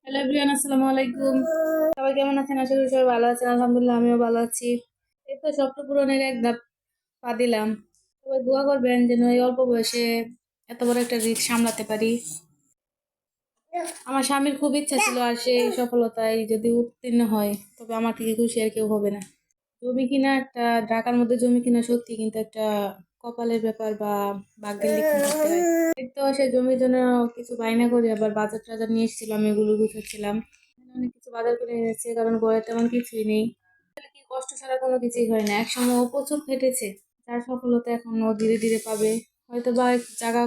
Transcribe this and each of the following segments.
Hello everyone, আসসালামু আলাইকুম। সবাই কেমন আছেন? আশা করি সবাই ভালো আছেন। আলহামদুলিল্লাহ, আমিও ভালো আছি। এই তো স্বপ্ন পূরণের এক ধাপ পা দিলাম। সবাই দোয়া করবেন যেন এই অল্প বয়সে এত বড় একটা রিস্ক সামলাতে পারি। আমার স্বামীর খুব ইচ্ছা ছিল, আর সেই সফলতায় যদি উত্তীর্ণ হয় তবে আমার থেকে খুশি আর কেউ হবে না। জমি কিনা একটা, ঢাকার মধ্যে জমি কিনা সত্যি, কিন্তু একটা কপালের ব্যাপার বা ভাগ্যের লিখন করতে হয়। এই তো সে জমির জন্য কিছু বায়না করে আবার বাজার টাজার নিয়ে এসেছিলাম, এগুলো গুছাচ্ছিলাম। অনেক কিছু বাজার করে এনেছে, কারণ ঘরে তেমন কিছুই নেই। কি কষ্ট ছাড়া কোনো কিছুই হয় না। একসময় ও প্রচুর খেটেছে, তার সফলতা এখন ও ধীরে ধীরে পাবে। হয়তো বা একটু জায়গা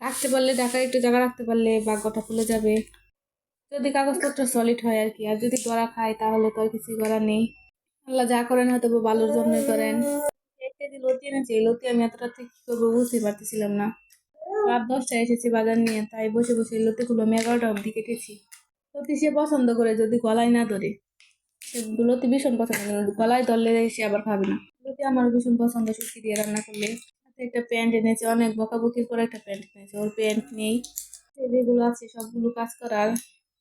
রাখতে পারলে, ঢাকায় একটু জায়গা রাখতে পারলে ভাগ্যটা খুলে যাবে, যদি কাগজপত্র সলিড হয় আর কি। আর যদি ধরা খায় তাহলে তো আর কিছুই করার নেই। আল্লাহ যা করেন হয়তো বা ভালোর জন্যই করেন। 1 কেজি লতি এনেছি, এই লতি আমি এত রাত্রে কি করবো বুঝতে পারতেছিলাম না। রাত 10টায় এসেছি বাজার নিয়ে, তাই বসে বসে এই লতিগুলো আমি 11টা অব্দি কেটেছি। লতি সে পছন্দ করে যদি গলায় না ধরে। লতি ভীষণ পছন্দ করে, গলায় ধরলে সে আবার খাবে না। লতি আমার ভীষণ পছন্দ, শুটকি দিয়ে রান্না করলে। সাথে একটা প্যান্ট এনেছে, অনেক বকাবকির পরে একটা প্যান্ট এনেছে। ওর প্যান্ট নেই, যেগুলো আছে সবগুলো কাজ করার,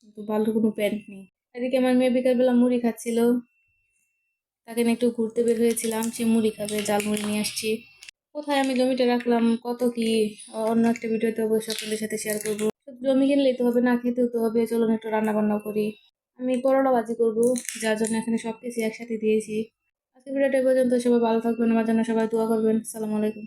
কিন্তু ভালো কোনো প্যান্ট নেই। এদিকে আমার মেয়ে বিকালবেলা মুড়ি খাচ্ছিল, তাকে নিয়ে একটু ঘুরতে বের হয়েছিলাম। সে মুড়ি খাবে, জাল মুড়ি নিয়ে আসছি। কোথায় আমি জমিটা রাখলাম, কত কি, অন্য একটা ভিডিওতে অবশ্যই আপনাদের সাথে শেয়ার করবো। শুধু জমি কিনলেই তো হবে না, খেতেও তো হবে। চলুন একটু রান্না বান্না করি। আমি করলা ভাজি করবো, যার জন্য এখানে সবকিছু একসাথে দিয়েছি। আজকে ভিডিওটা এই পর্যন্ত। সবাই ভালো থাকবেন, আমার জন্য সবাই দোয়া করবেন। সালাম আলাইকুম।